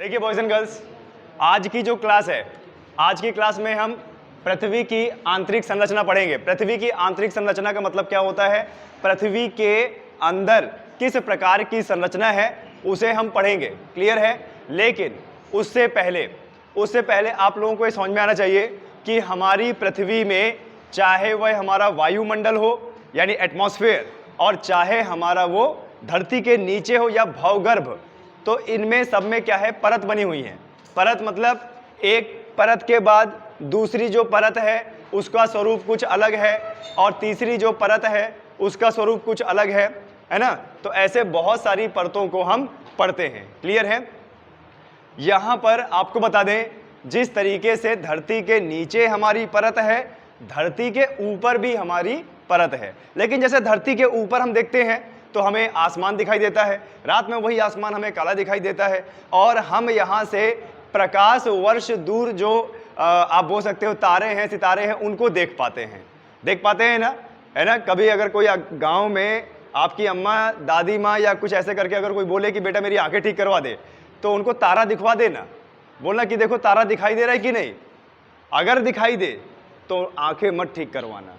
देखिए boys and girls, आज की जो क्लास है, आज की क्लास में हम पृथ्वी की आंतरिक संरचना पढ़ेंगे। पृथ्वी की आंतरिक संरचना का मतलब क्या होता है, पृथ्वी के अंदर किस प्रकार की संरचना है उसे हम पढ़ेंगे। क्लियर है? लेकिन उससे पहले आप लोगों को ये समझ में आना चाहिए कि हमारी पृथ्वी में चाहे वह हमारा वायुमंडल हो यानी एटमॉस्फेयर, और चाहे हमारा वो धरती के नीचे हो या भवगर्भ, तो इनमें सब में क्या है, परत बनी हुई है। परत मतलब एक परत के बाद दूसरी जो परत है उसका स्वरूप कुछ अलग है, और तीसरी जो परत है उसका स्वरूप कुछ अलग है ना। तो ऐसे बहुत सारी परतों को हम पढ़ते हैं। क्लियर है? यहां पर आपको बता दें, जिस तरीके से धरती के नीचे हमारी परत है, धरती के ऊपर भी हमारी परत है। लेकिन जैसे धरती के ऊपर हम देखते हैं तो हमें आसमान दिखाई देता है, रात में वही आसमान हमें काला दिखाई देता है, और हम यहाँ से प्रकाश वर्ष दूर जो आप बोल सकते हो तारे हैं, सितारे हैं, उनको देख पाते हैं ना, है ना। कभी अगर कोई गांव में आपकी अम्मा, दादी माँ या कुछ ऐसे करके अगर कोई बोले कि बेटा मेरी आंखें ठीक करवा दे, तो उनको तारा दिखवा देना, बोलना कि देखो तारा दिखाई दे रहा है कि नहीं। अगर दिखाई दे तो आंखें मत ठीक करवाना।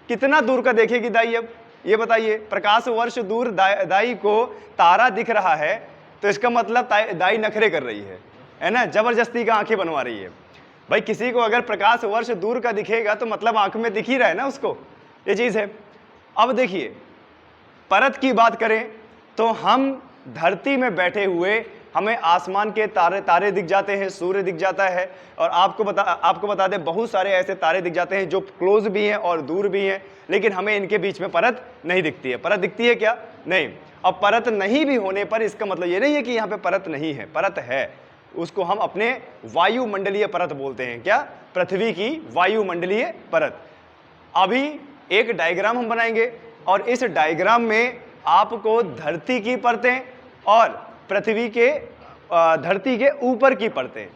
कितना दूर का देखेगी दाई? अब ये बताइए, प्रकाश वर्ष दूर दाई को तारा दिख रहा है तो इसका मतलब दाई नखरे कर रही है ना, जबरदस्ती का आंखें बनवा रही है। भाई किसी को अगर प्रकाश वर्ष दूर का दिखेगा तो मतलब आंख में दिख ही रहा है ना उसको, ये चीज है। अब देखिए, परत की बात करें तो हम धरती में बैठे हुए हमें आसमान के तारे दिख जाते हैं, सूर्य दिख जाता है, और आपको बता दें बहुत सारे ऐसे तारे दिख जाते हैं जो क्लोज भी हैं और दूर भी हैं, लेकिन हमें इनके बीच में परत नहीं दिखती है। परत दिखती है क्या? नहीं। अब परत नहीं भी होने पर इसका मतलब ये नहीं है कि यहाँ पे परत नहीं है, परत है। उसको हम अपने वायुमंडलीय परत बोलते हैं। क्या? पृथ्वी की वायुमंडलीय परत। अभी एक डायग्राम हम बनाएंगे और इस डायग्राम में आपको धरती की परतें और पृथ्वी के धरती के ऊपर की परतें,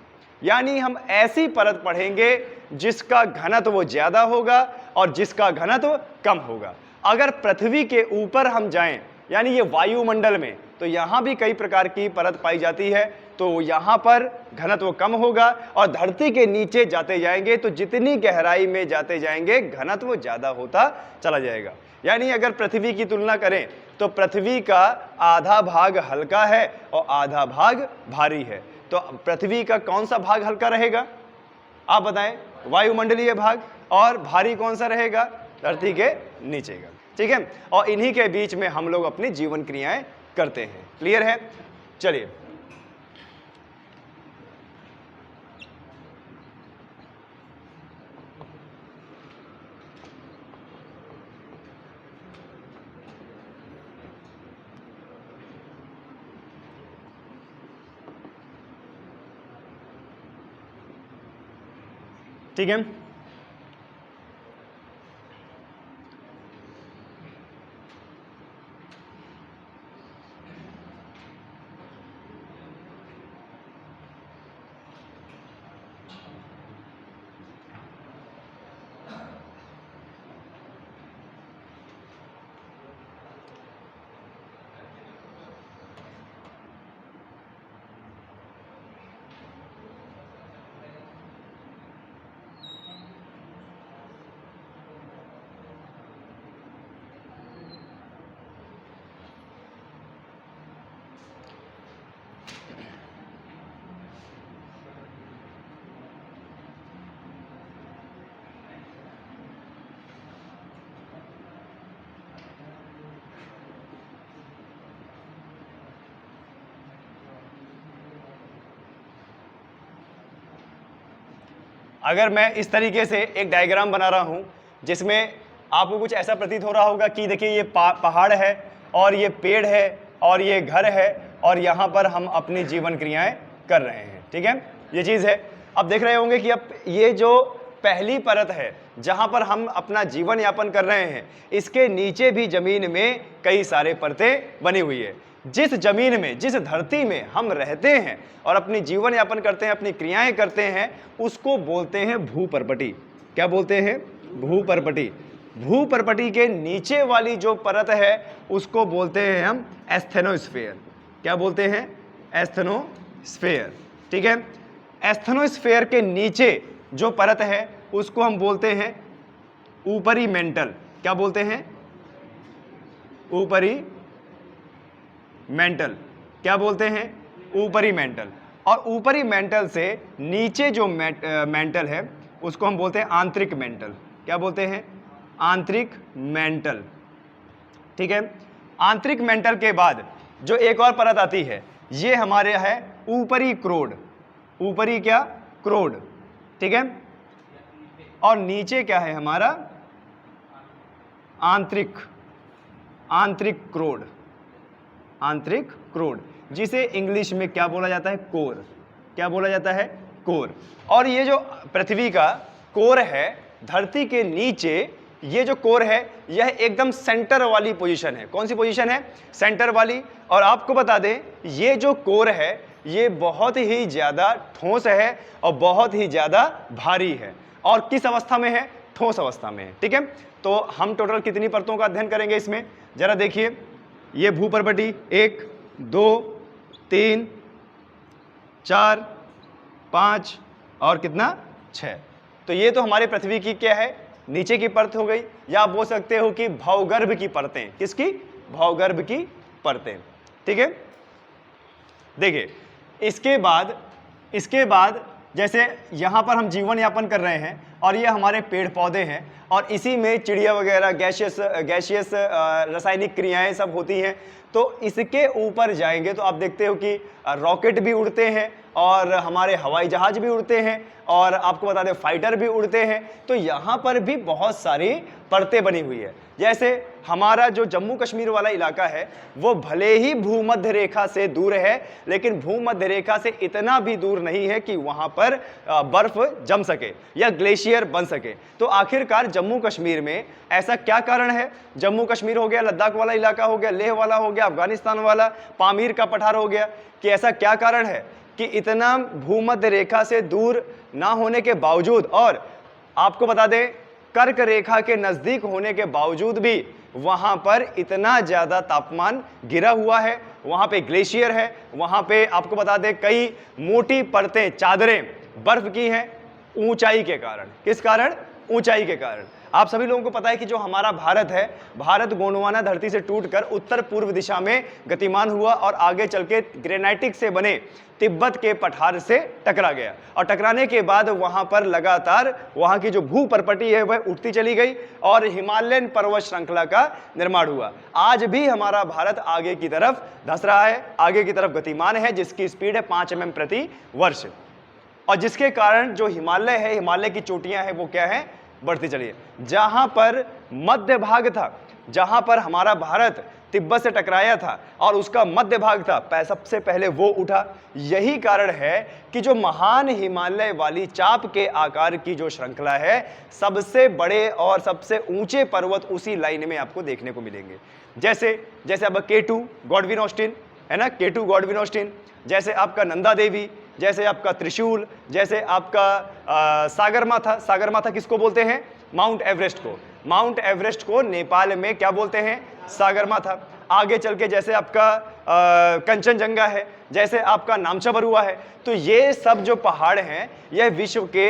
यानी हम ऐसी परत पढ़ेंगे जिसका घनत्व वो ज्यादा होगा और जिसका घनत्व कम होगा। अगर पृथ्वी के ऊपर हम जाएं, यानी ये वायुमंडल में, तो यहां भी कई प्रकार की परत पाई जाती है, तो यहां पर घनत्व कम होगा, और धरती के नीचे जाते जाएंगे तो जितनी गहराई में जाते जाएंगे घनत्व ज्यादा होता चला जाएगा। यानी अगर पृथ्वी की तुलना करें तो पृथ्वी का आधा भाग हल्का है और आधा भाग भारी है। तो पृथ्वी का कौन सा भाग हल्का रहेगा आप बताएं? वायुमंडलीय भाग। और भारी कौन सा रहेगा? धरती के नीचे का। ठीक है? और इन्हीं के बीच में हम लोग अपनी जीवन क्रियाएं करते हैं। क्लियर है? चलिए, ठीक है। अगर मैं इस तरीके से एक डायग्राम बना रहा हूं जिसमें आपको कुछ ऐसा प्रतीत हो रहा होगा कि देखिए ये पहाड़ है और ये पेड़ है और ये घर है और यहां पर हम अपनी जीवन क्रियाएं कर रहे हैं। ठीक है? ये चीज है। अब देख रहे होंगे कि अब ये जो पहली परत है जहां पर हम अपना जीवन यापन कर रहे हैं, इसके नीचे भी जमीन में कई सारे परतें बनी हुई है। जिस जमीन में, जिस धरती में हम रहते हैं और अपनी जीवन यापन करते हैं, अपनी क्रियाएं करते हैं, उसको बोलते हैं भूपर्पटी। क्या बोलते हैं? भूपर्पटी। भूपर्पटी के नीचे वाली जो परत है उसको बोलते हैं हम एस्थेनोस्फीयर। क्या बोलते हैं? स्फेयर, ठीक है। एस्थेनोस्फेयर के नीचे जो परत है उसको हम बोलते हैं ऊपरी मेंटल। क्या बोलते हैं? ऊपरी मेंटल। क्या बोलते हैं? ऊपरी मेंटल। और ऊपरी मेंटल से नीचे जो मेंटल है उसको हम बोलते हैं आंतरिक मेंटल। क्या बोलते हैं? आंतरिक मेंटल, ठीक है। आंतरिक मेंटल के बाद जो एक और परत आती है ये हमारे है ऊपरी क्रोड। ऊपरी क्या? क्रोड, ठीक है। और नीचे क्या है हमारा? आंतरिक क्रोड। आंतरिक क्रोड, जिसे इंग्लिश में क्या बोला जाता है? कोर। क्या बोला जाता है? कोर। और ये जो पृथ्वी का कोर है, धरती के नीचे ये जो कोर है यह एकदम सेंटर वाली पोजीशन है। कौन सी पोजीशन है? सेंटर वाली। और आपको बता दें ये जो कोर है ये बहुत ही ज्यादा ठोस है और बहुत ही ज्यादा भारी है। और किस अवस्था में है? ठोस अवस्था में है, ठीक है। तो हम टोटल कितनी परतों का अध्ययन करेंगे इसमें? जरा देखिए, ये भूपर्पटी 1 2 3 4 5 और कितना? 6। तो ये तो हमारे पृथ्वी की क्या है? नीचे की परत हो गई, या आप बोल सकते हो कि भौगर्भ की परतें। किसकी? भौगर्भ की परतें, ठीक है। देखिए इसके बाद जैसे यहाँ पर हम जीवन यापन कर रहे हैं और ये हमारे पेड़ पौधे हैं और इसी में चिड़िया वगैरह गैशियस रासायनिक क्रियाएं सब होती हैं। तो इसके ऊपर जाएंगे तो आप देखते हो कि रॉकेट भी उड़ते हैं और हमारे हवाई जहाज भी उड़ते हैं और आपको बता दें फाइटर भी उड़ते हैं। तो यहाँ पर भी बहुत सारी परतें बनी हुई है। जैसे हमारा जो जम्मू कश्मीर वाला इलाका है वो भले ही भूमध्य रेखा से दूर है, लेकिन भूमध्य रेखा से इतना भी दूर नहीं है कि वहां पर बर्फ जम सके या ग्लेशियर बन सके। तो आखिरकार जम्मू कश्मीर में ऐसा क्या कारण है? जम्मू कश्मीर हो गया, लद्दाख वाला इलाका हो गया, लेह वाला हो गया, अफगानिस्तान वाला पामीर का पठार हो गया, कि ऐसा क्या कारण है कि इतना भूमध्य रेखा से दूर ना होने के बावजूद और आपको बता दें कर्क रेखा के नजदीक होने के बावजूद भी वहां पर इतना ज्यादा तापमान गिरा हुआ है, वहां पे ग्लेशियर है, वहां पे आपको बता दें कई मोटी परतें, चादरें बर्फ की हैं, ऊंचाई के कारण। किस कारण? ऊंचाई के कारण। आप सभी लोगों को पता है कि जो हमारा भारत है, भारत गोंडवाना धरती से टूटकर उत्तर पूर्व दिशा में गतिमान हुआ और आगे चल के ग्रेनाइटिक से बने तिब्बत के पठार से टकरा गया और टकराने के बाद वहां पर लगातार वहां की जो भूपर्पटी है वह उठती चली गई और हिमालयन पर्वत श्रृंखला का निर्माण हुआ। आज भी हमारा भारत आगे की तरफ धंस रहा है, आगे की तरफ गतिमान है, जिसकी स्पीड है 5 mm प्रति वर्ष और जिसके कारण जो हिमालय है, हिमालय की चोटियां हैं वो क्या है? बढ़ती चली है। जहां पर मध्य भाग था, जहां पर हमारा भारत तिब्बत से टकराया था और उसका मध्य भाग था, सबसे पहले वो उठा। यही कारण है कि जो महान हिमालय वाली चाप के आकार की जो श्रृंखला है, सबसे बड़े और सबसे ऊंचे पर्वत उसी लाइन में आपको देखने को मिलेंगे। जैसे अब K2 गॉडविन ऑस्टिन है ना, K2 गॉडविन ऑस्टिन, जैसे आपका नंदा देवी, जैसे आपका त्रिशूल, जैसे आपका सागरमाथा किसको बोलते हैं? माउंट एवरेस्ट को। माउंट एवरेस्ट को नेपाल में क्या बोलते हैं? सागरमाथा। आगे चल के जैसे आपका कंचनजंगा है, जैसे आपका नामचा बरुआ है। तो ये सब जो पहाड़ हैं यह विश्व के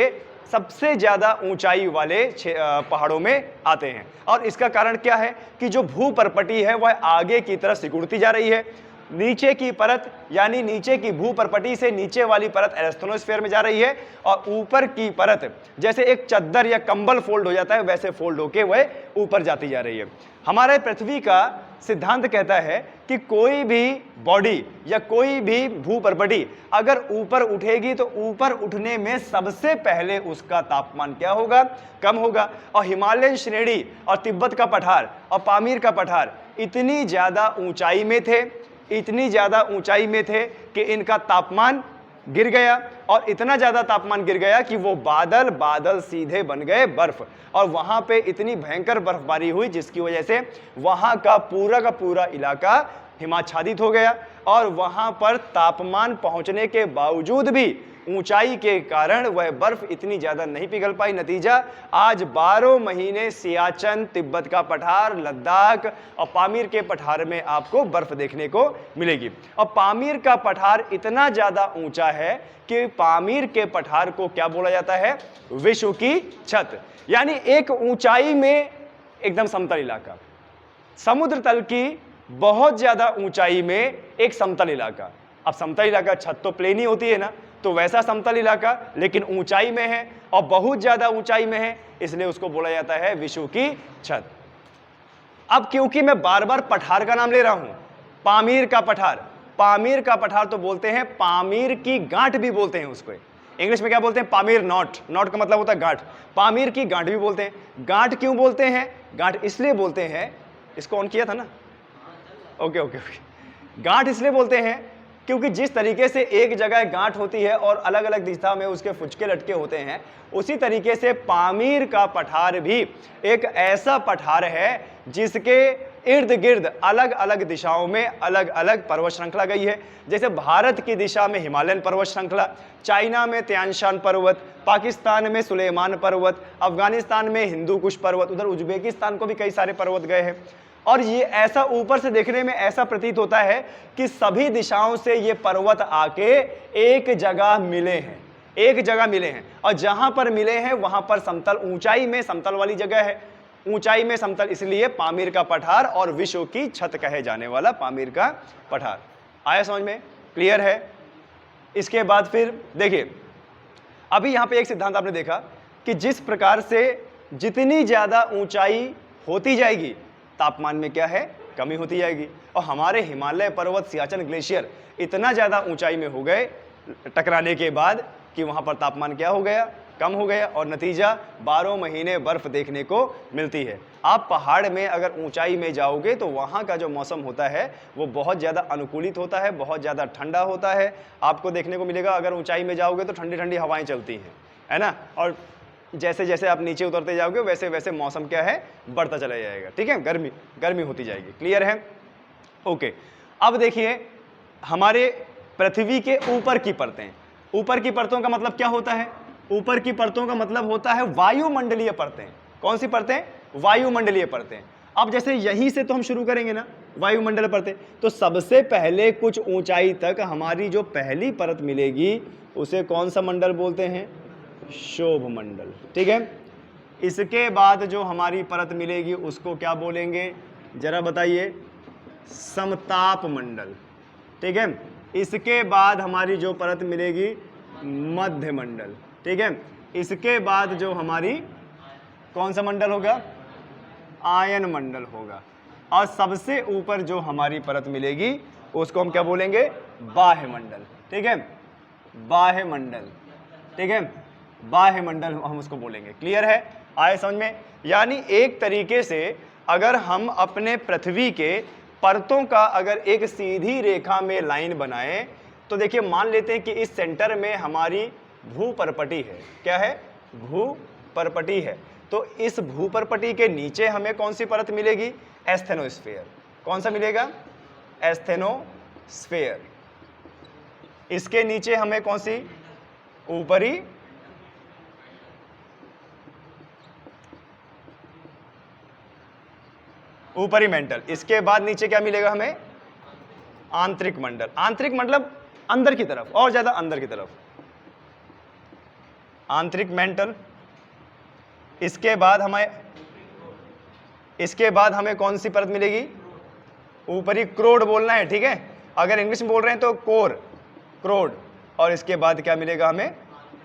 सबसे ज्यादा ऊंचाई वाले पहाड़ों में आते हैं और इसका कारण क्या है कि जो भूपर्पटी है वह आगे की तरफ सिकुड़ती जा रही है। नीचे की परत यानी नीचे की भूपर्पटी से नीचे वाली परत एस्थेनोस्फीयर में जा रही है और ऊपर की परत जैसे एक चद्दर या कंबल फोल्ड हो जाता है वैसे फोल्ड होके वह ऊपर जाती जा रही है। हमारे पृथ्वी का सिद्धांत कहता है कि कोई भी बॉडी या कोई भी भूपर्पटी अगर ऊपर उठेगी तो ऊपर उठने में सबसे पहले उसका तापमान क्या होगा? कम होगा। और हिमालयन श्रेणी और तिब्बत का पठार और पामीर का पठार इतनी ज्यादा ऊंचाई में थे कि इनका तापमान गिर गया और इतना ज्यादा तापमान गिर गया कि वो बादल सीधे बन गए बर्फ और वहां पे इतनी भयंकर बर्फबारी हुई जिसकी वजह से वहां का पूरा इलाका हिमाच्छादित हो गया और वहां पर तापमान पहुंचने के बावजूद भी ऊंचाई के कारण वह बर्फ इतनी ज्यादा नहीं पिघल पाई। नतीजा आज 12 महीने सियाचन, तिब्बत का पठार, लद्दाख और पामीर के पठार में आपको बर्फ देखने को मिलेगी। और पामीर का पठार इतना ज्यादा ऊंचा है कि पामीर के पठार को क्या बोला जाता है? विश्व की छत। यानी एक ऊंचाई में एकदम समतल इलाका, समुद्र तल की बहुत ज्यादा ऊंचाई में एक समतल इलाका। अब समतल इलाका छत तो प्लेन ही होती है ना, तो वैसा समतल इलाका लेकिन ऊंचाई में है और बहुत ज्यादा ऊंचाई में है, इसलिए उसको बोला जाता है विश्व की छत। अब क्योंकि मैं बार बार पठार का नाम ले रहा हूं, पामीर का पठार, पामीर का पठार तो बोलते हैं पामीर की गांठ भी बोलते हैं उसको। इंग्लिश में क्या बोलते हैं? पामीर नॉट। नॉट का मतलब होता है गांठ, पामीर की गांठ भी बोलते हैं। गांठ क्यों बोलते हैं? गांठ इसलिए बोलते हैं, इसको ऑन किया था ना, ओके ओके ओके। गांठ इसलिए बोलते हैं क्योंकि जिस तरीके से एक जगह गांठ होती है और अलग अलग दिशा में उसके फुचके लटके होते हैं, उसी तरीके से पामीर का पठार भी एक ऐसा पठार है जिसके इर्द गिर्द अलग अलग दिशाओं में अलग अलग पर्वत श्रृंखला गई है। जैसे भारत की दिशा में हिमालयन पर्वत श्रृंखला, चाइना में त्यानशान पर्वत, पाकिस्तान में सुलेमान पर्वत, अफगानिस्तान में हिंदू कुश पर्वत, उधर उज्बेकिस्तान को भी कई सारे पर्वत गए हैं। और ये ऐसा ऊपर से देखने में ऐसा प्रतीत होता है कि सभी दिशाओं से ये पर्वत आके एक जगह मिले हैं, एक जगह मिले हैं। और जहां पर मिले हैं वहां पर समतल, ऊंचाई में समतल वाली जगह है, ऊंचाई में समतल, इसलिए पामीर का पठार और विश्व की छत कहे जाने वाला पामीर का पठार। आया समझ में? क्लियर है? इसके बाद फिर देखिए, अभी यहां पे एक सिद्धांत आपने देखा कि जिस प्रकार से जितनी ज्यादा ऊंचाई होती जाएगी तापमान में क्या है? कमी होती जाएगी। और हमारे हिमालय पर्वत, सियाचन ग्लेशियर इतना ज्यादा ऊंचाई में हो गए टकराने के बाद कि वहां पर तापमान क्या हो गया? कम हो गया। और नतीजा 12 महीने बर्फ देखने को मिलती है। आप पहाड़ में अगर ऊंचाई में जाओगे तो वहां का जो मौसम होता है वो बहुत ज्यादा अनुकूलित होता है, बहुत ज्यादा ठंडा होता है। आपको देखने को मिलेगा अगर ऊंचाई में जाओगे तो ठंडी ठंडी हवाएं चलती हैं, है ना। और जैसे जैसे आप नीचे उतरते जाओगे वैसे वैसे मौसम क्या है? बढ़ता चला जाएगा, ठीक है, गर्मी गर्मी होती जाएगी। क्लियर है? ओके। अब देखिए हमारे पृथ्वी के ऊपर की परतें, ऊपर की परतों का मतलब क्या होता है? ऊपर की परतों का मतलब होता है वायुमंडलीय परतें। कौन सी परतें? वायुमंडलीय परतें। अब जैसे यहीं से तो हम शुरू करेंगे ना, वायुमंडल परतें, तो सबसे पहले कुछ ऊंचाई तक हमारी जो पहली परत मिलेगी उसे कौन सा मंडल बोलते हैं? शोभ मंडल, ठीक है। इसके बाद जो हमारी परत मिलेगी उसको क्या बोलेंगे? जरा बताइए। समताप मंडल, ठीक है। इसके बाद हमारी जो परत मिलेगी मध्य मंडल, ठीक है। इसके बाद जो हमारी कौन सा मंडल होगा? आयन मंडल होगा। और सबसे ऊपर जो हमारी परत मिलेगी उसको हम क्या बोलेंगे? बाह्य मंडल, ठीक है, बाह्य मंडल, ठीक है, बाह्य मंडल हम उसको बोलेंगे। क्लियर है? आए समझ में? यानी एक तरीके से अगर हम अपने पृथ्वी के परतों का अगर एक सीधी रेखा में लाइन बनाएं तो देखिए मान लेते हैं कि इस सेंटर में हमारी भूपर्पटी है। क्या है? भूपर्पटी है। तो इस भूपर्पटी के नीचे हमें कौन सी परत मिलेगी? एस्थेनोस्फीयर। कौन सा मिलेगा? एस्थेनोस्फीयर। इसके नीचे हमें कौन सी? ऊपरी ऊपरी मेंटल। इसके बाद नीचे क्या मिलेगा हमें? आंतरिक मंडल। आंतरिक मतलब अंदर की तरफ, और ज्यादा अंदर की तरफ, आंतरिक मेंटल। इसके बाद हमें कौन सी परत मिलेगी? ऊपरी क्रोड बोलना है, ठीक है। अगर इंग्लिश में बोल रहे हैं तो कोर, क्रोड। और इसके बाद क्या मिलेगा हमें?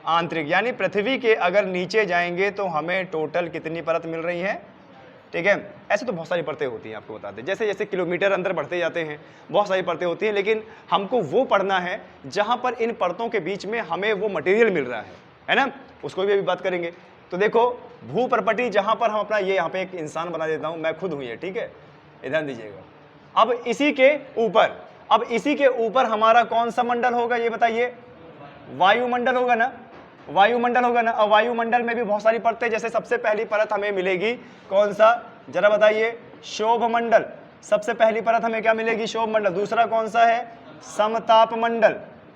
आंतरिक। यानी पृथ्वी के अगर नीचे जाएंगे तो हमें टोटल कितनी परत मिल रही है? ठीक है। ऐसे तो बहुत सारी परतें होती हैं, आपको बता दें, जैसे जैसे किलोमीटर अंदर बढ़ते जाते हैं बहुत सारी परतें होती हैं, लेकिन हमको वो पढ़ना है जहां पर इन परतों के बीच में हमें वो मटेरियल मिल रहा है ना, उसको भी अभी बात करेंगे। तो देखो भूपर्पटी जहां पर हम अपना, ये यहाँ पे एक इंसान बना देता हूं, मैं खुद हूं ये, ठीक है, ध्यान दीजिएगा। अब इसी के ऊपर हमारा कौन सा मंडल होगा ये बताइए? वायुमंडल होगा ना, वायुमंडल होगा ना। और वायुमंडल में भी बहुत सारी परतें, जैसे सबसे पहली परत हमें मिलेगी कौन सा? जरा बताइए। शोभ मंडल। सबसे पहली परत हमें क्या मिलेगी? क्षोभ मंडल। दूसरा कौन सा है? समताप मंडल।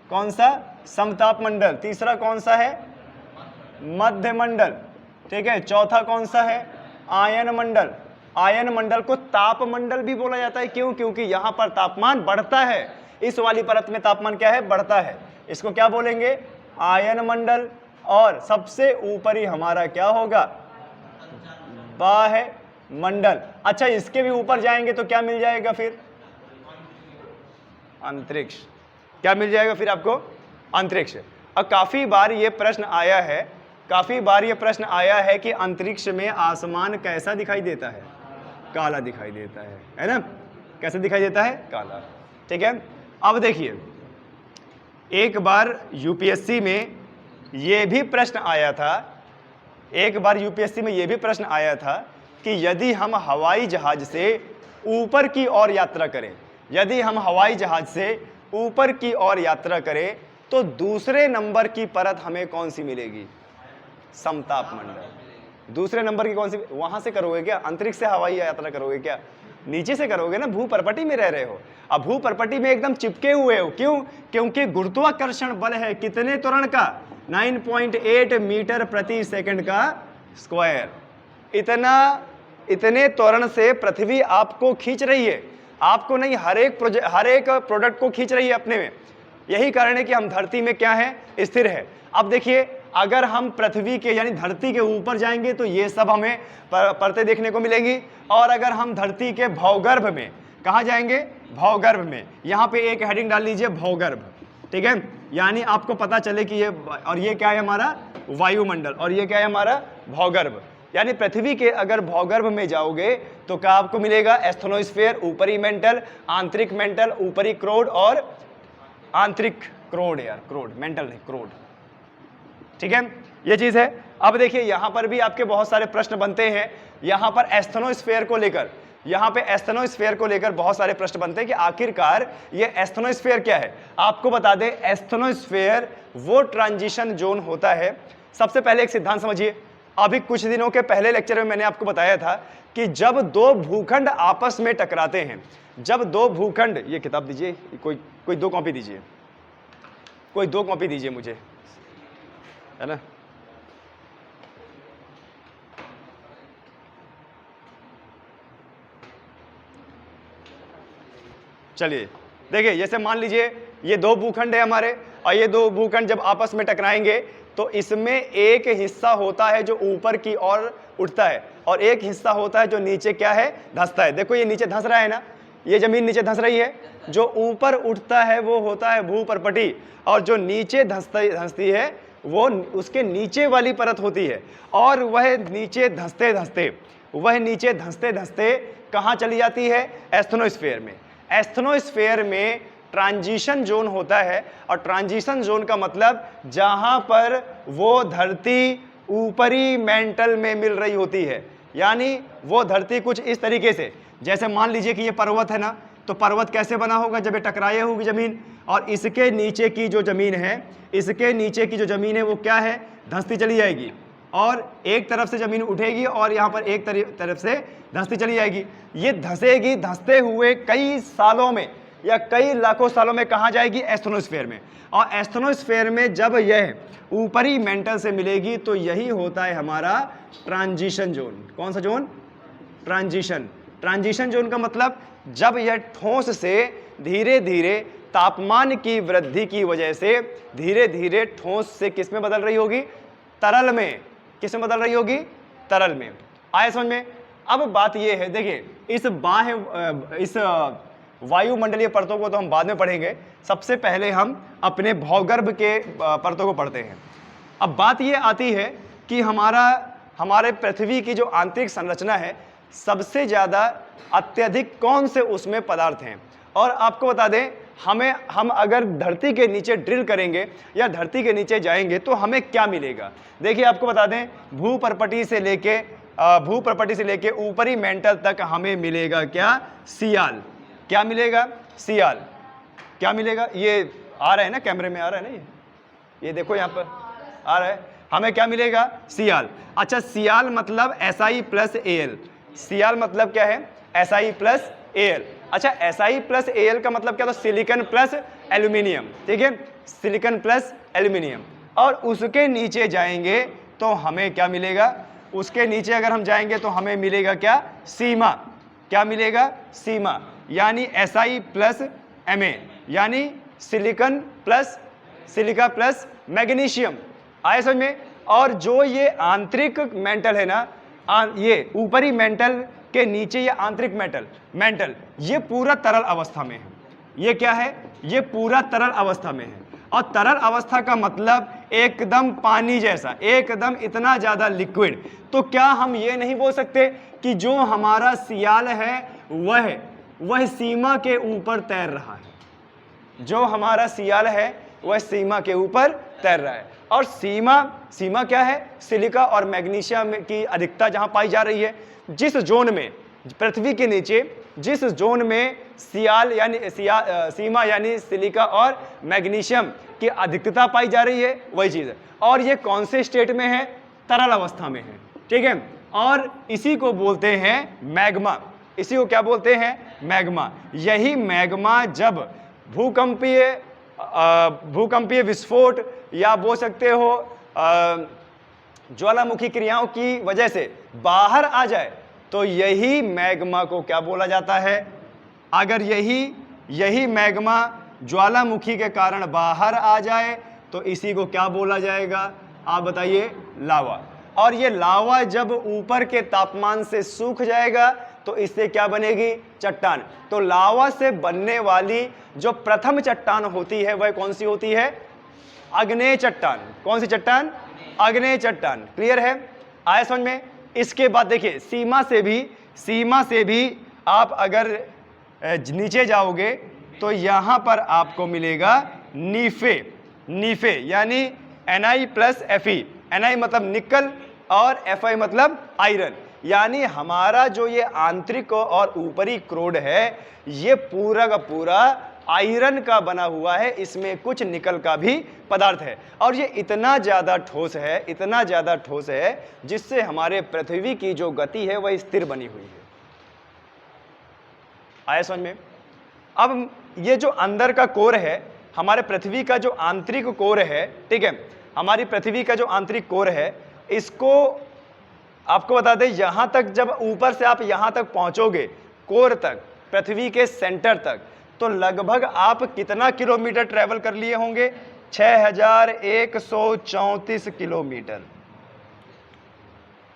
कौन सा? समताप मंडल। तीसरा कौन सा है? मध्य मंडल। ठीक है। चौथा कौन सा है? आयन मंडल। आयन मंडल को ताप मंडल भी बोला जाता है। क्यों? क्योंकि यहां पर तापमान बढ़ता है। इस वाली परत में तापमान क्या है? बढ़ता है। इसको क्या बोलेंगे? आयन मंडल। और सबसे ऊपरी हमारा क्या होगा? बाह्य मंडल। अच्छा, इसके भी ऊपर जाएंगे तो क्या मिल जाएगा फिर? अंतरिक्ष। क्या मिल जाएगा फिर आपको? अंतरिक्ष। और काफी बार ये प्रश्न आया है, काफी बार ये प्रश्न आया है कि अंतरिक्ष में आसमान कैसा दिखाई देता है? काला दिखाई देता है ना? कैसे दिखाई देता है? काला। ठीक है। अब देखिए, एक बार यूपीएससी में ये भी प्रश्न आया था, एक बार यूपीएससी में ये भी प्रश्न आया था कि यदि हम हवाई जहाज से ऊपर की ओर यात्रा करें, यदि हम हवाई जहाज से ऊपर की ओर यात्रा करें तो दूसरे नंबर की परत हमें कौन सी मिलेगी? समताप मंडल। दूसरे नंबर की कौन सी? वहां से करोगे क्या? अंतरिक्ष से हवाई यात्रा करोगे क्या? नीचे से करोगे ना, भूपर्पटी में रह रहे हो। अब भूपर्पटी में एकदम चिपके हुए हो। क्यों? क्योंकि गुरुत्वाकर्षण बल है कितने त्वरण का? 9.8 मीटर प्रति सेकंड का स्क्वायर। इतने त्वरण से पृथ्वी आपको खींच रही है। आपको नहीं, हर एक प्रोडक्ट को खींच रही है अपने में। यही कारण है कि हम धरती में क्या है? स्थिर है। अब देखिए, अगर हम पृथ्वी के यानी धरती के ऊपर जाएंगे तो ये सब हमें परतें देखने को मिलेंगी। और अगर हम धरती के भौगर्भ में, कहाँ जाएंगे? भौगर्भ में। यहाँ पे एक हेडिंग डाल लीजिए, भौगर्भ। ठीक है। यानी आपको पता चले कि ये, और ये क्या है हमारा? वायुमंडल। और ये क्या है हमारा? भौगर्भ। यानी पृथ्वी के अगर भौगर्भ में जाओगे तो क्या आपको मिलेगा? एस्थनोस्फीयर, ऊपरी मेंटल, आंतरिक मेंटल, ऊपरी क्रोड और आंतरिक क्रोड। यार क्रोड, मेंटल नहीं, क्रोड। ठीक है, ये चीज है। अब देखिए, यहां पर भी आपके बहुत सारे प्रश्न बनते हैं। यहां पर एस्थनोस्फीयर को लेकर, यहां पे एस्थनोस्फीयर को लेकर बहुत सारे प्रश्न बनते हैं कि आखिरकार ये एस्थनोस्फीयर क्या है। आपको बता दें, एस्थनोस्फीयर वो ट्रांजिशन जोन होता है। सबसे पहले एक सिद्धांत समझिए। अभी कुछ दिनों के पहले लेक्चर में मैंने आपको बताया था कि जब दो भूखंड आपस में टकराते हैं, जब दो भूखंड, ये किताब दीजिए, कोई 2 कॉपी दीजिए, कोई 2 कॉपी दीजिए मुझे, है ना? चलिए देखिए, जैसे मान लीजिए ये 2 भूखंड है हमारे, और ये 2 भूखंड जब आपस में टकराएंगे तो इसमें एक हिस्सा होता है जो ऊपर की ओर उठता है और एक हिस्सा होता है जो नीचे क्या है? धंसता है। देखो ये नीचे धंस रहा है ना, ये जमीन नीचे धंस रही है। जो ऊपर उठता है वो होता है भूपर्पटी, और जो नीचे धंसती है वो उसके नीचे वाली परत होती है। और वह नीचे धंसते धंसते कहाँ चली जाती है? एस्थनोस्फीयर में। एस्थनोस्फीयर में ट्रांजिशन जोन होता है, और ट्रांजिशन जोन का मतलब जहां पर वो धरती ऊपरी मेंटल में मिल रही होती है। यानी वो धरती कुछ इस तरीके से, जैसे मान लीजिए कि ये पर्वत है ना, तो पर्वत कैसे बना होगा? जब ये टकराए होगी जमीन, और इसके नीचे की जो जमीन है, इसके नीचे की जो जमीन है वो क्या है? धंसती चली जाएगी, और एक तरफ से जमीन उठेगी और यहाँ पर एक तरफ से धंसती चली जाएगी। ये धंसेगी, धंसते हुए कई सालों में या कई लाखों सालों में कहाँ जाएगी? एस्थनोस्फीयर में। और एस्थनोस्फीयर में जब यह ऊपरी मेंटल से मिलेगी तो यही होता है हमारा ट्रांजिशन जोन। कौन सा जोन? ट्रांजिशन। ट्रांजिशन जोन का मतलब जब यह ठोस से धीरे धीरे तापमान की वृद्धि की वजह से धीरे धीरे ठोस से किस में बदल रही होगी? तरल में। किस में बदल रही होगी? तरल में। आया समझ में? अब बात यह है, देखिए इस वायुमंडलीय परतों को तो हम बाद में पढ़ेंगे। सबसे पहले हम अपने भौगर्भ के परतों को पढ़ते हैं। अब बात यह आती है कि हमारे पृथ्वी की जो आंतरिक संरचना है, सबसे ज्यादा अत्यधिक कौन से उसमें पदार्थ हैं। और आपको बता दें, हम अगर धरती के नीचे ड्रिल करेंगे या धरती के नीचे जाएंगे तो हमें क्या मिलेगा? देखिए आपको बता दें, भूपर्पटी से लेके ऊपरी मेंटल तक हमें मिलेगा क्या? सियाल। क्या मिलेगा? सियाल। क्या मिलेगा? ये आ रहा है ना, कैमरे में आ रहा है ना, ये देखो यहाँ पर आ रहा है। हमें क्या मिलेगा? सियाल। अच्छा, सियाल मतलब SI प्लस AL। सियाल मतलब क्या है? SI plus Al। अच्छा, Si प्लस Al का मतलब क्या? तो सिलिकॉन प्लस एल्यूमिनियम, ठीक है, सिलिकॉन प्लस एल्यूमिनियम। और उसके नीचे जाएंगे तो हमें क्या मिलेगा? उसके नीचे अगर हम जाएंगे तो हमें मिलेगा क्या? सीमा। क्या मिलेगा? सीमा, यानी Si प्लस Ma, यानी silicon plus silica plus magnesium. आए समझ में? और जो ये आंतरिक मेंटल है ना, ये ऊपरी मेंटल के नीचे ये आंतरिक मेंटल ये पूरा तरल अवस्था में है। ये क्या है? ये पूरा तरल अवस्था में है। और तरल अवस्था का मतलब एकदम पानी जैसा, एकदम इतना ज्यादा लिक्विड। तो क्या हम ये नहीं बोल सकते कि जो हमारा सियाल है वह सीमा के ऊपर तैर रहा है? जो हमारा सियाल है वह सीमा के ऊपर तैर रहा है। और सीमा क्या है? सिलिका और मैग्नीशियम की अधिकता जहां पाई जा रही है। जिस जोन में पृथ्वी के नीचे, जिस जोन में सीमा यानी सिलिका और मैग्नीशियम की अधिकता पाई जा रही है, वही चीज है। और ये कौन से स्टेट में है? तरल अवस्था में है, ठीक है। और इसी को बोलते हैं मैग्मा। इसी को क्या बोलते हैं? मैग्मा। यही मैग्मा जब भूकंपीय विस्फोट या बोल सकते हो ज्वालामुखी क्रियाओं की वजह से बाहर आ जाए तो यही मैग्मा को क्या बोला जाता है? अगर यही मैग्मा ज्वालामुखी के कारण बाहर आ जाए तो इसी को क्या बोला जाएगा? आप बताइए। लावा। और ये लावा जब ऊपर के तापमान से सूख जाएगा तो इससे क्या बनेगी? चट्टान। तो लावा से बनने वाली जो प्रथम चट्टान होती है वह कौन सी होती है? आग्नेय चट्टान। कौन सी चट्टान? आग्नेय चट्टान। क्लियर है? आया समझ में? इसके बाद देखिए, सीमा से भी आप अगर नीचे जाओगे तो यहां पर आपको मिलेगा नीफे यानी Ni प्लस Fe। Ni मतलब निकल और Fi मतलब आयरन। यानी हमारा जो ये आंतरिक और ऊपरी क्रोड है ये पूरा का पूरा आयरन का बना हुआ है, इसमें कुछ निकल का भी पदार्थ है। और ये इतना ज्यादा ठोस है जिससे हमारे पृथ्वी की जो गति है वह स्थिर बनी हुई है। आया समझ में? अब ये जो अंदर का कोर है, हमारे पृथ्वी का जो आंतरिक कोर है, ठीक है, हमारी पृथ्वी का जो आंतरिक कोर है, इसको आपको बता दें, यहां तक जब ऊपर से आप यहां तक पहुंचोगे कोर तक, पृथ्वी के सेंटर तक, तो लगभग आप कितना किलोमीटर ट्रेवल कर लिए होंगे? 6134 किलोमीटर।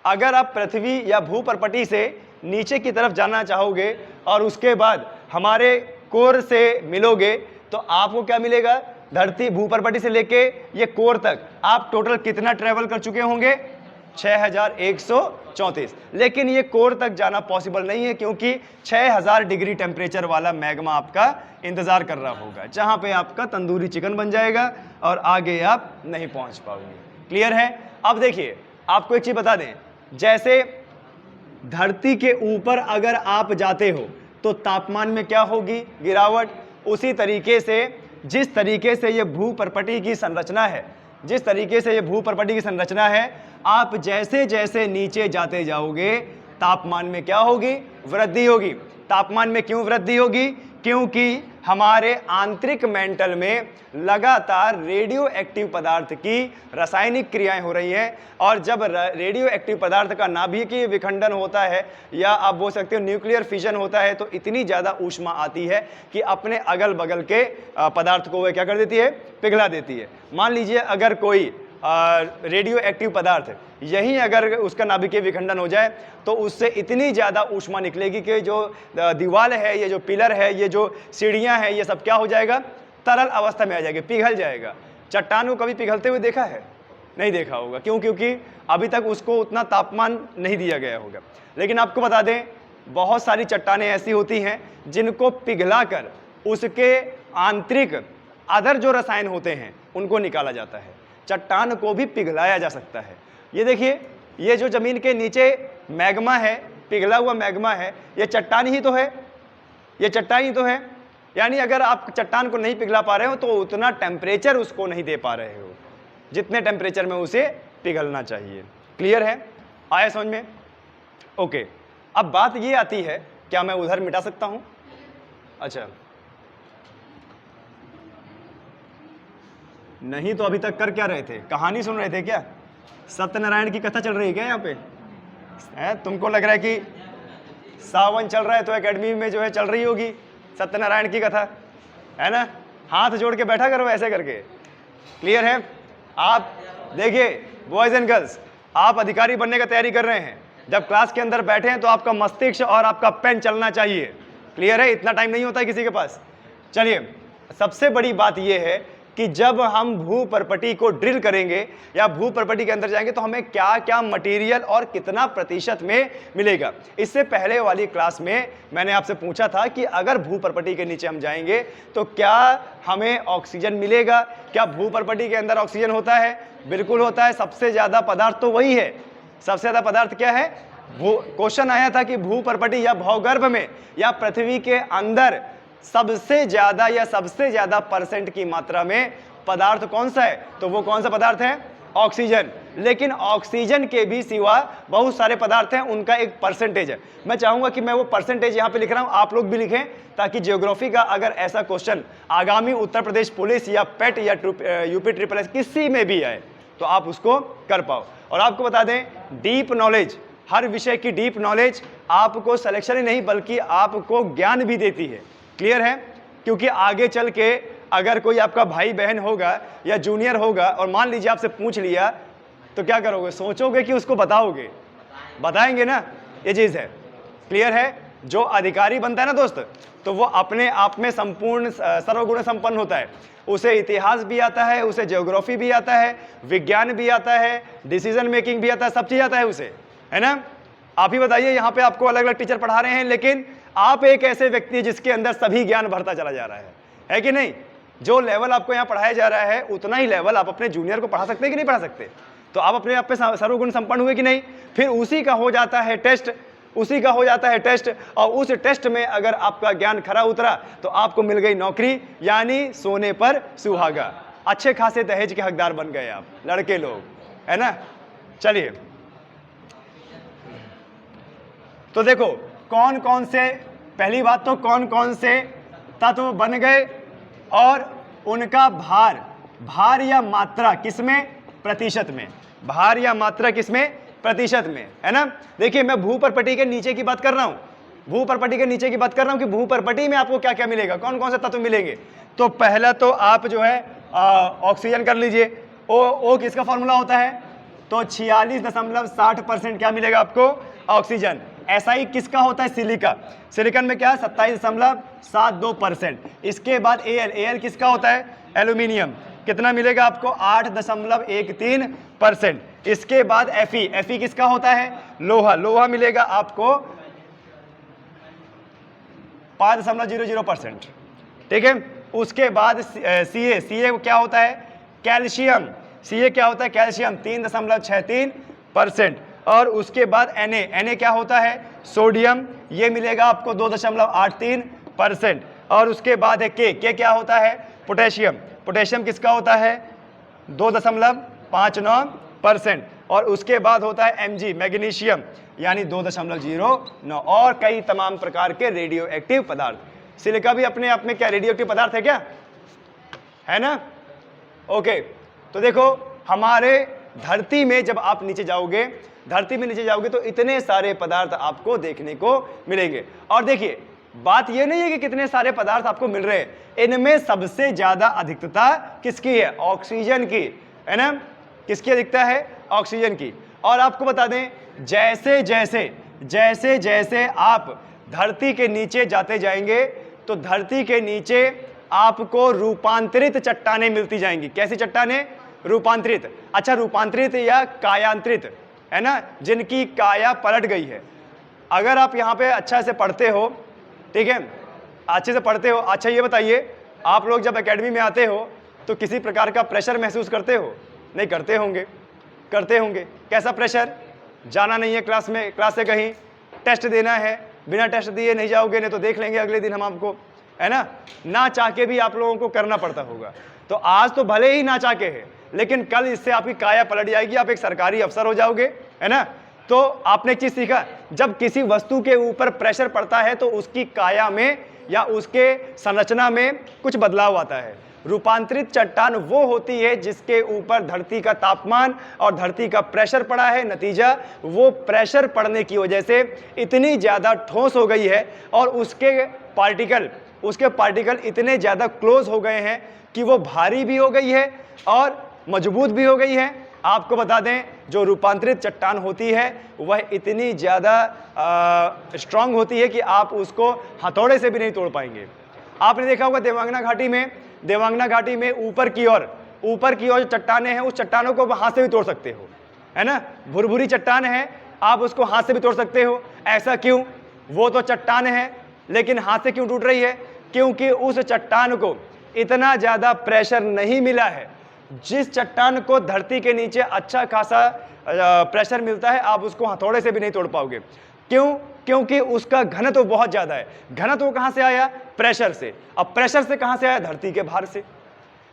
अगर आप पृथ्वी या भूपर्पटी से नीचे की तरफ जाना चाहोगे और उसके बाद हमारे कोर से मिलोगे तो आपको क्या मिलेगा? धरती भूपर्पटी से लेके ये कोर तक आप टोटल कितना ट्रेवल कर चुके होंगे? 6134। लेकिन ये कोर तक जाना पॉसिबल नहीं है क्योंकि 6000 डिग्री टेम्परेचर वाला मैग्मा आपका इंतजार कर रहा होगा, जहां पे आपका तंदूरी चिकन बन जाएगा और आगे आप नहीं पहुंच पाओगे। क्लियर है? अब देखिए, आपको एक चीज बता दें, जैसे धरती के ऊपर अगर आप जाते हो तो तापमान में क्या होगी? गिरावट। उसी तरीके से जिस तरीके से ये भूपर्पटी की संरचना है, आप जैसे जैसे नीचे जाते जाओगे तापमान में क्या होगी? वृद्धि होगी। तापमान में क्यों वृद्धि होगी? क्योंकि हमारे आंतरिक मेंटल में लगातार रेडियो एक्टिव पदार्थ की रासायनिक क्रियाएं हो रही हैं। और जब रेडियो एक्टिव पदार्थ का नाभिकीय विखंडन होता है या आप बोल सकते हो न्यूक्लियर फिजन होता है तो इतनी ज़्यादा ऊष्मा आती है कि अपने अगल बगल के पदार्थ को वह क्या कर देती है? पिघला देती है। मान लीजिए अगर कोई रेडियो एक्टिव पदार्थ यही अगर उसका नाभिकीय विखंडन हो जाए तो उससे इतनी ज़्यादा ऊष्मा निकलेगी कि जो दीवार है, ये जो पिलर है, ये जो सीढ़ियाँ हैं, ये सब क्या हो जाएगा? तरल अवस्था में आ जाएगी, पिघल जाएगा। चट्टान को कभी पिघलते हुए देखा है? नहीं देखा होगा। क्यों? क्योंकि अभी तक उसको उतना तापमान नहीं दिया गया होगा। लेकिन आपको बता दें, बहुत सारी चट्टानें ऐसी होती हैं जिनको पिघलाकर उसके आंतरिक अदर जो रसायन होते हैं उनको निकाला जाता है। चट्टान को भी पिघलाया जा सकता है। ये देखिए, ये जो जमीन के नीचे मैग्मा है, पिघला हुआ मैग्मा है, ये चट्टान ही तो है, ये चट्टान ही तो है। यानी अगर आप चट्टान को नहीं पिघला पा रहे हो तो उतना टेम्परेचर उसको नहीं दे पा रहे हो जितने टेम्परेचर में उसे पिघलना चाहिए। क्लियर है? आया समझ में? ओके। अब बात ये आती है क्या मैं उधर मिटा सकता हूं? अच्छा, नहीं तो अभी तक कर क्या रहे थे? कहानी सुन रहे थे क्या? सत्यनारायण की कथा चल रही है क्या यहाँ पे? है तुमको लग रहा है कि सावन चल रहा है तो एकेडमी में जो है चल रही होगी सत्यनारायण की कथा, है ना? हाथ जोड़ के बैठा करो ऐसे करके। क्लियर है? आप देखिए बॉयज एंड गर्ल्स, आप अधिकारी बनने का तैयारी कर रहे हैं, जब क्लास के अंदर बैठे हैं तो आपका मस्तिष्क और आपका पेन चलना चाहिए। क्लियर है? इतना टाइम नहीं होता है किसी के पास। चलिए, सबसे बड़ी बात यह है कि जब हम भू परपटी को ड्रिल करेंगे या भू परपटी के अंदर जाएंगे तो हमें क्या क्या मटेरियल और कितना प्रतिशत में मिलेगा। इससे पहले वाली क्लास में मैंने आपसे पूछा था कि अगर भू परपटी के नीचे हम जाएंगे तो क्या हमें ऑक्सीजन मिलेगा? क्या भू परपटी के अंदर ऑक्सीजन होता है? बिल्कुल होता है। सबसे ज्यादा पदार्थ तो वही है। सबसे ज्यादा पदार्थ क्या है? क्वेश्चन आया था कि भू परपटी या भौगर्भ में या पृथ्वी के अंदर सबसे ज्यादा या सबसे ज्यादा परसेंट की मात्रा में पदार्थ कौन सा है? तो वो कौन सा पदार्थ है? ऑक्सीजन। लेकिन ऑक्सीजन के भी सिवा बहुत सारे पदार्थ हैं, उनका एक परसेंटेज है। मैं चाहूंगा कि मैं वो परसेंटेज यहां पे लिख रहा हूं, आप लोग भी लिखें, ताकि ज्योग्राफी का अगर ऐसा क्वेश्चन आगामी उत्तर प्रदेश पुलिस या पेट या यूपी ट्रिपल एस किसी में भी आए तो आप उसको कर पाओ। और आपको बता दें, डीप नॉलेज, हर विषय की डीप नॉलेज आपको सिलेक्शन ही नहीं बल्कि आपको ज्ञान भी देती है। क्लियर है? क्योंकि आगे चल के अगर कोई आपका भाई बहन होगा या जूनियर होगा और मान लीजिए आपसे पूछ लिया तो क्या करोगे? सोचोगे कि उसको बताओगे? बताएंगे ना, ये चीज है। क्लियर है? जो अधिकारी बनता है ना दोस्त, तो वो अपने आप में संपूर्ण सर्वगुण संपन्न होता है। उसे इतिहास भी आता है, उसे ज्योग्राफी भी आता है, विज्ञान भी आता है, डिसीजन मेकिंग भी आता है, सब चीज आता है उसे, है ना? आप ही बताइए, यहाँ पे आपको अलग अलग टीचर पढ़ा रहे हैं, लेकिन आप एक ऐसे व्यक्ति जिसके अंदर सभी ज्ञान भरता चला जा रहा है कि नहीं? जो लेवल आपको यहाँ पढ़ाया जा रहा है उतना ही लेवल आप अपने जूनियर को पढ़ा सकते हैं कि नहीं पढ़ा सकते? तो आप अपने आप पे सर्वगुण संपन्न हुए कि नहीं? फिर उसी का हो जाता है टेस्ट, उसी का हो जाता है टेस्ट, और उस टेस्ट में अगर आपका ज्ञान खरा उतरा तो आपको मिल गई नौकरी, यानी सोने पर सुहागा। अच्छे खासे दहेज के हकदार बन गए आप लड़के लोग, है ना? चलिए, तो देखो कौन कौन से, पहली बात तो कौन कौन से तत्व बन गए और उनका भार, भार या मात्रा किसमें? प्रतिशत में। भार या मात्रा किसमें? प्रतिशत में, है ना? देखिए, मैं भू परपटी के नीचे की बात कर रहा हूं, भू परपटी के नीचे की बात कर रहा हूं कि भू परपटी में आपको क्या क्या मिलेगा, कौन कौन से तत्व मिलेंगे। तो पहला तो आप जो है ऑक्सीजन कर लीजिए। ओ किसका फॉर्मूला होता है? तो 46.60% क्या मिलेगा आपको? ऑक्सीजन। SI किसका होता है? सिलिका। सिलिकॉन में क्या? 27.72%। इसके बाद Al किसका होता है? एल्यूमिनियम। कितना मिलेगा आपको? 8.13%। इसके बाद Fe किसका होता है? लोहा। लोहा मिलेगा आपको 5.00%। ठीक है? उसके बाद Ca क्या होता है? कैल्शियम। Ca क्या होता है? कैल्शियम 3.63%। और उसके बाद Na क्या होता है? सोडियम। ये मिलेगा आपको 2.83%। और उसके बाद है K क्या होता है? पोटेशियम। पोटेशियम किसका होता है? 2.59%। और उसके बाद होता है Mg, मैग्नीशियम, यानी 2.09। और कई तमाम प्रकार के रेडियो एक्टिव पदार्थ। सिलिका भी अपने आप में क्या रेडियो एक्टिव पदार्थ है क्या? है ना? ओके, तो देखो हमारे धरती में जब आप नीचे जाओगे, धरती में नीचे जाओगे तो इतने सारे पदार्थ आपको देखने को मिलेंगे। और देखिए, बात यह नहीं है कि कितने सारे पदार्थ आपको मिल रहे हैं, इनमें सबसे ज्यादा अधिकता किसकी है? ऑक्सीजन की, है ना? किसकी अधिकता है? ऑक्सीजन की। और आपको बता दें, जैसे जैसे जैसे जैसे आप धरती के नीचे जाते जाएंगे तो धरती के नीचे आपको रूपांतरित चट्टानें मिलती जाएंगी। कैसी चट्टानें? रूपांतरित। अच्छा, रूपांतरित या कायांतरित, है ना? जिनकी काया पलट गई है। अगर आप यहाँ पे अच्छा से पढ़ते हो, ठीक है, अच्छे से पढ़ते हो। अच्छा, ये बताइए, आप लोग जब एकेडमी में आते हो तो किसी प्रकार का प्रेशर महसूस करते हो? नहीं करते होंगे? करते होंगे। कैसा प्रेशर? जाना नहीं है क्लास में, क्लास से कहीं टेस्ट देना है, बिना टेस्ट दिए नहीं जाओगे, नहीं तो देख लेंगे अगले दिन हम आपको, है ना? ना चाह के भी आप लोगों को करना पड़ता होगा। तो आज तो भले ही ना चाह के है, लेकिन कल इससे आपकी काया पलट जाएगी, आप एक सरकारी अफसर हो जाओगे, है ना? तो आपने एक चीज सीखा, जब किसी वस्तु के ऊपर प्रेशर पड़ता है तो उसकी काया में या उसके संरचना में कुछ बदलाव आता है। रूपांतरित चट्टान वो होती है जिसके ऊपर धरती का तापमान और धरती का प्रेशर पड़ा है। नतीजा, वो प्रेशर पड़ने की वजह से इतनी ज्यादा ठोस हो गई है और उसके पार्टिकल इतने ज्यादा क्लोज हो गए हैं कि वो भारी भी हो गई है और मजबूत भी हो गई है। आपको बता दें, जो रूपांतरित चट्टान होती है वह इतनी ज्यादा स्ट्रांग होती है कि आप उसको हथौड़े से भी नहीं तोड़ पाएंगे। आपने देखा होगा देवांगना घाटी में ऊपर की ओर जो चट्टानें हैं, उस चट्टानों को हाथ से भी तोड़ सकते हो, है ना। भुरभुरी चट्टान है, आप उसको हाथ से भी तोड़ सकते हो। ऐसा क्यों? वो तो चट्टान है, लेकिन हाथ से क्यों टूट रही है? क्योंकि उस चट्टान को इतना ज्यादा प्रेशर नहीं मिला है। जिस चट्टान को धरती के नीचे अच्छा खासा प्रेशर मिलता है, आप उसको हथौड़े से भी नहीं तोड़ पाओगे। क्यों? क्योंकि उसका घनत्व बहुत ज्यादा है। घनत्व कहां से आया? प्रेशर से। अब प्रेशर से कहां से आया? धरती के भार से।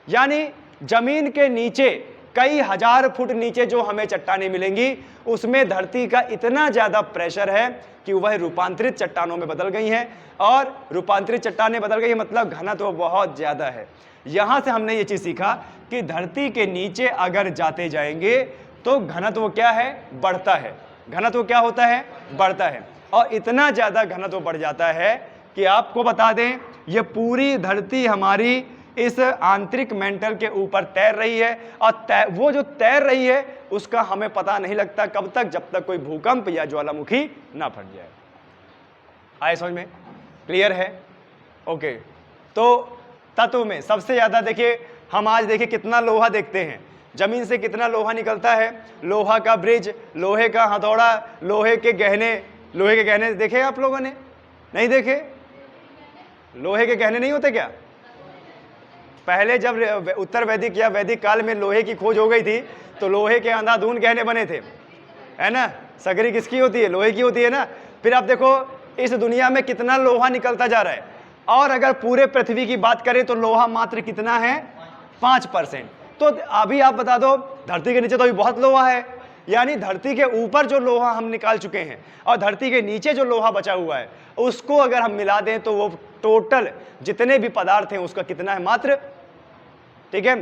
यानी जमीन के नीचे कई हजार फुट नीचे जो हमें चट्टानें मिलेंगी, उसमें धरती का इतना ज्यादा प्रेशर है कि वह रूपांतरित चट्टानों में बदल गई हैं। और रूपांतरित चट्टानें बदल गई मतलब घनत्व बहुत ज्यादा है। यहां से हमने ये चीज सीखा कि धरती के नीचे अगर जाते जाएंगे तो घनत्व क्या है? बढ़ता है। घनत्व क्या होता है? बढ़ता है। और इतना ज्यादा घनत्व बढ़ जाता है कि आपको बता दें, ये पूरी धरती हमारी इस आंतरिक मेंटल के ऊपर तैर रही है। और वो जो तैर रही है उसका हमें पता नहीं लगता कब तक, जब तक कोई भूकंप या ज्वालामुखी ना फट जाए। आए समझ में? क्लियर है? ओके। तो तत्व में सबसे ज्यादा देखिए, हम आज देखिए कितना लोहा देखते हैं, जमीन से कितना लोहा निकलता है। लोहा का ब्रिज, लोहे का हथौड़ा, लोहे के गहने देखे आप लोगों ने? नहीं देखे? लोहे के गहने नहीं होते क्या? पहले जब उत्तर वैदिक या वैदिक काल में लोहे की खोज हो गई थी तो लोहे के अंधाधुंध गहने बने थे, है ना। सगरी किसकी होती है? लोहे की होती है ना। फिर आप देखो इस दुनिया में कितना लोहा निकलता जा रहा है। और अगर पूरे पृथ्वी की बात करें तो लोहा मात्र कितना है? 5%। तो अभी आप बता दो, धरती के नीचे तो अभी बहुत लोहा है। यानी धरती के ऊपर जो लोहा हम निकाल चुके हैं और धरती के नीचे जो लोहा बचा हुआ है, उसको अगर हम मिला दें तो वो टोटल जितने भी पदार्थ हैं उसका कितना है? मात्र। ठीक है।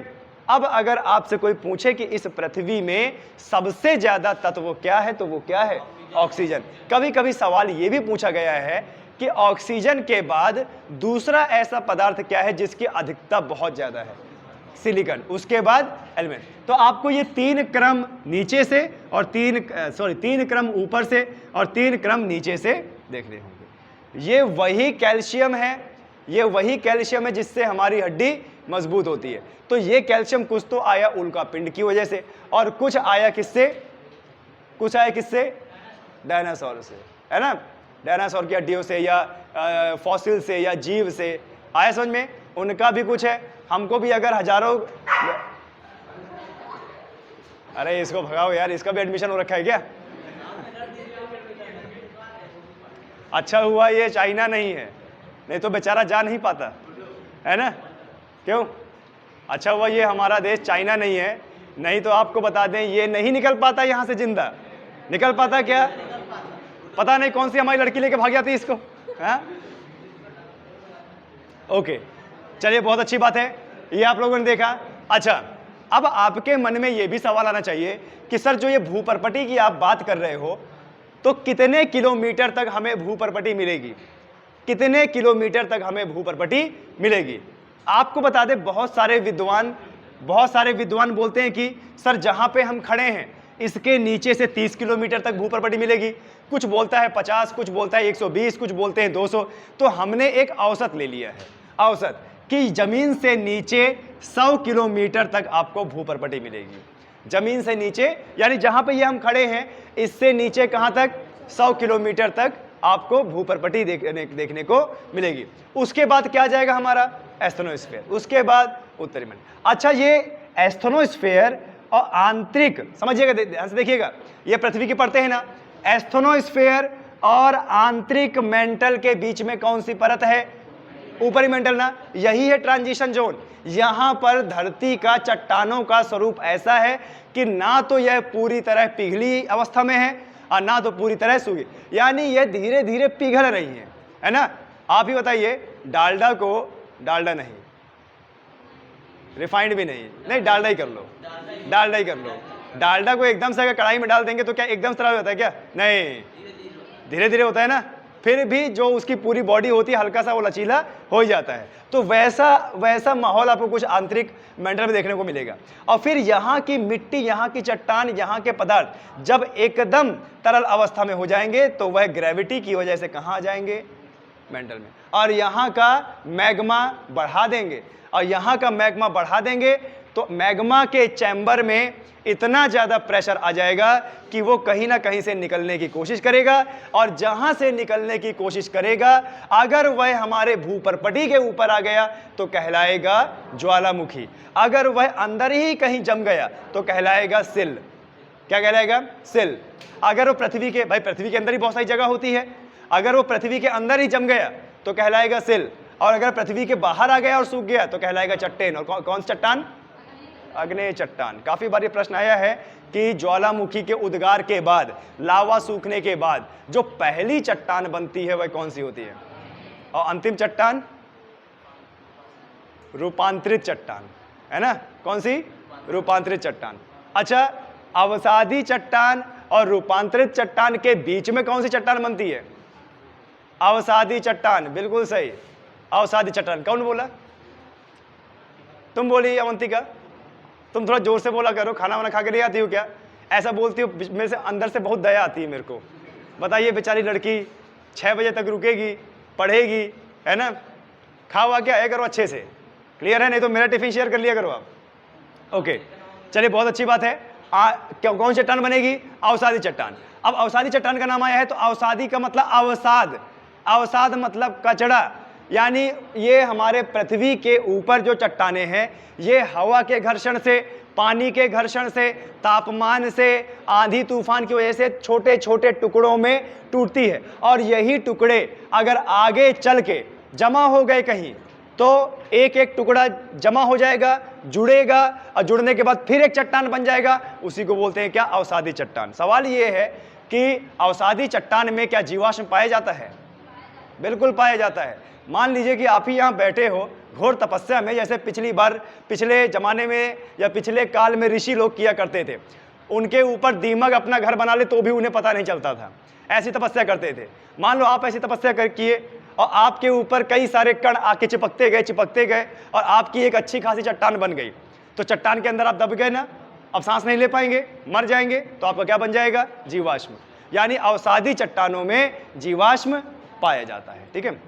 अब अगर आपसे कोई पूछे कि इस पृथ्वी में सबसे ज्यादा तत्व क्या है, तो वो क्या है? ऑक्सीजन। कभी कभी सवाल ये भी पूछा गया है कि ऑक्सीजन के बाद दूसरा ऐसा पदार्थ क्या है जिसकी अधिकता बहुत ज्यादा है? सिलिकॉन। उसके बाद एलिमेंट। तो आपको ये 3 क्रम नीचे से और 3 क्रम ऊपर से और 3 क्रम नीचे से देखने होंगे। ये वही कैल्शियम है जिससे हमारी हड्डी मजबूत होती है। तो ये कैल्शियम कुछ तो आया उल्का पिंड की वजह से, और कुछ आया किससे? डायनासोर से, है ना। डायनासोर की हड्डियों से या फॉसिल से या जीव से। आया समझ में? उनका भी कुछ है। हमको भी अगर हजारों, अरे इसको भगाओ यार, इसका भी एडमिशन हो रखा है क्या? अच्छा हुआ ये चाइना नहीं है, नहीं तो बेचारा जा नहीं पाता, है ना। क्यों? अच्छा हुआ ये हमारा देश चाइना नहीं है, नहीं तो आपको बता दें ये नहीं निकल पाता यहां से जिंदा। निकल पाता क्या? पता नहीं कौन सी हमारी लड़की लेके भाग जाती इसको। हाँ? ओके, चलिए, बहुत अच्छी बात है, ये आप लोगों ने देखा। अच्छा, अब आपके मन में ये भी सवाल आना चाहिए कि सर जो ये भूपर्पटी की आप बात कर रहे हो, तो कितने किलोमीटर तक हमें भूपर्पटी मिलेगी? कितने किलोमीटर तक हमें भूपर्पटी मिलेगी? आपको बता दें, बहुत सारे विद्वान बोलते हैं कि सर जहां पे हम खड़े हैं इसके नीचे से 30 किलोमीटर तक भूपर्पटी मिलेगी। कुछ बोलता है 50, कुछ बोलता है 120, कुछ बोलते हैं 200। तो हमने एक औसत ले लिया है, औसत कि जमीन से नीचे 100 किलोमीटर तक आपको भूपर्पटी मिलेगी। जमीन से नीचे यानी जहां पे ये हम खड़े हैं, इससे नीचे कहां तक? 100 किलोमीटर तक आपको भूपर्पटी देखने को मिलेगी। उसके बाद क्या जाएगा? हमारा एस्थेनोस्फीयर। उसके बाद उत्तरी मंडल। अच्छा, ये एस्थेनोस्फीयर और आंतरिक, समझिएगा, ध्यान से देखिएगा, ये पृथ्वी की परतें हैं ना। एस्थेनोस्फीयर और आंतरिक मेंटल के बीच में कौन सी परत है? ऊपरी मेंटल ना। यही है ट्रांजिशन जोन। यहां पर धरती का चट्टानों का स्वरूप ऐसा है कि ना तो यह पूरी तरह पिघली अवस्था में है और ना तो पूरी तरह सूखी, यानी ये धीरे धीरे पिघल रही है ना। आप ही बताइए, डालडा को, डालडा नहीं, रिफाइंड भी नहीं, नहीं डालडा ही कर लो, डालडा ही कर लो। डालडा को एकदम से अगर कढ़ाई में डाल देंगे तो क्या एकदम से खराब होता है क्या? नहीं, धीरे धीरे होता है ना, फिर भी जो उसकी पूरी बॉडी होती है हल्का सा वो लचीला हो जाता है। तो वैसा माहौल आपको कुछ आंतरिक मेंटल में देखने को मिलेगा। और फिर यहाँ की मिट्टी, यहाँ की चट्टान, यहाँ के पदार्थ जब एकदम तरल अवस्था में हो जाएंगे तो वह ग्रेविटी की वजह से कहाँ आ जाएंगे? मेंटल में। और यहाँ का मैग्मा बढ़ा देंगे, और यहाँ का मैग्मा बढ़ा देंगे तो मैग्मा के चैम्बर में इतना ज़्यादा प्रेशर आ जाएगा कि वो कहीं ना कहीं से निकलने की कोशिश करेगा, और जहाँ से निकलने की कोशिश करेगा अगर वह हमारे भूपर्पटी के ऊपर आ गया तो कहलाएगा ज्वालामुखी, अगर वह अंदर ही कहीं जम गया तो कहलाएगा सिल। क्या कहलाएगा? सिल। अगर वो पृथ्वी के, भाई पृथ्वी के अंदर ही बहुत सारी जगह होती है, अगर वो पृथ्वी के अंदर ही जम गया तो कहलाएगा सिल, और अगर पृथ्वी के बाहर आ गया और सूख गया तो कहलाएगा चट्टेन। और कौन सी चट्टान? आग्नेय चट्टान। काफी बार ये प्रश्न आया है कि ज्वालामुखी के उद्गार के बाद, लावा सूखने के बाद जो पहली चट्टान बनती है वह कौन सी होती है? और अंतिम चट्टान रूपांतरित चट्टान, है ना? कौन सी? रूपांतरित चट्टान। अच्छा, अवसादी चट्टान और रूपांतरित चट्टान के बीच में कौन सी चट्टान बनती है? अवसादी चट्टान, बिल्कुल सही, अवसादी चट्टान। कौन बोला? तुम बोली अवंतिका, तुम थोड़ा जोर से बोला करो, खाना वाना खा के नहीं आती हो क्या? ऐसा बोलती हो, मेरे से अंदर से बहुत दया आती है मेरे को। बताइए, बेचारी लड़की 6 बजे तक रुकेगी, पढ़ेगी, है ना, खावा क्या है करो अच्छे से, क्लियर है? नहीं तो मेरा टिफिन शेयर कर लिया करो आप। ओके, चलिए, बहुत अच्छी बात है। कौन चट्टान बनेगी? अवसादी चट्टान। अब अवसादी चट्टान का नाम आया है तो अवसादी का मतलब अवसाद, अवसाद मतलब कचड़ा, यानी ये हमारे पृथ्वी के ऊपर जो चट्टानें हैं ये हवा के घर्षण से, पानी के घर्षण से, तापमान से, आंधी तूफान की वजह से छोटे छोटे टुकड़ों में टूटती है, और यही टुकड़े अगर आगे चल के जमा हो गए कहीं तो एक एक टुकड़ा जमा हो जाएगा, जुड़ेगा, और जुड़ने के बाद फिर एक चट्टान बन जाएगा, उसी को बोलते हैं क्या? अवसादी चट्टान। सवाल ये है कि अवसादी चट्टान में क्या जीवाश्म पाया जाता है? बिल्कुल पाया जाता है। मान लीजिए कि आप ही यहाँ बैठे हो घोर तपस्या में, जैसे पिछले जमाने में या पिछले काल में ऋषि लोग किया करते थे। उनके ऊपर दीमक अपना घर बना ले तो भी उन्हें पता नहीं चलता था, ऐसी तपस्या करते थे। मान लो आप ऐसी तपस्या किए और आपके ऊपर कई सारे कण आके चिपकते गए और आपकी एक अच्छी खासी चट्टान बन गई, तो चट्टान के अंदर आप दब गए ना, अब सांस नहीं ले पाएंगे, मर जाएंगे, तो आपका क्या बन जाएगा? जीवाश्म। यानी अवसादी चट्टानों में जीवाश्म पाया जाता है। ठीक है।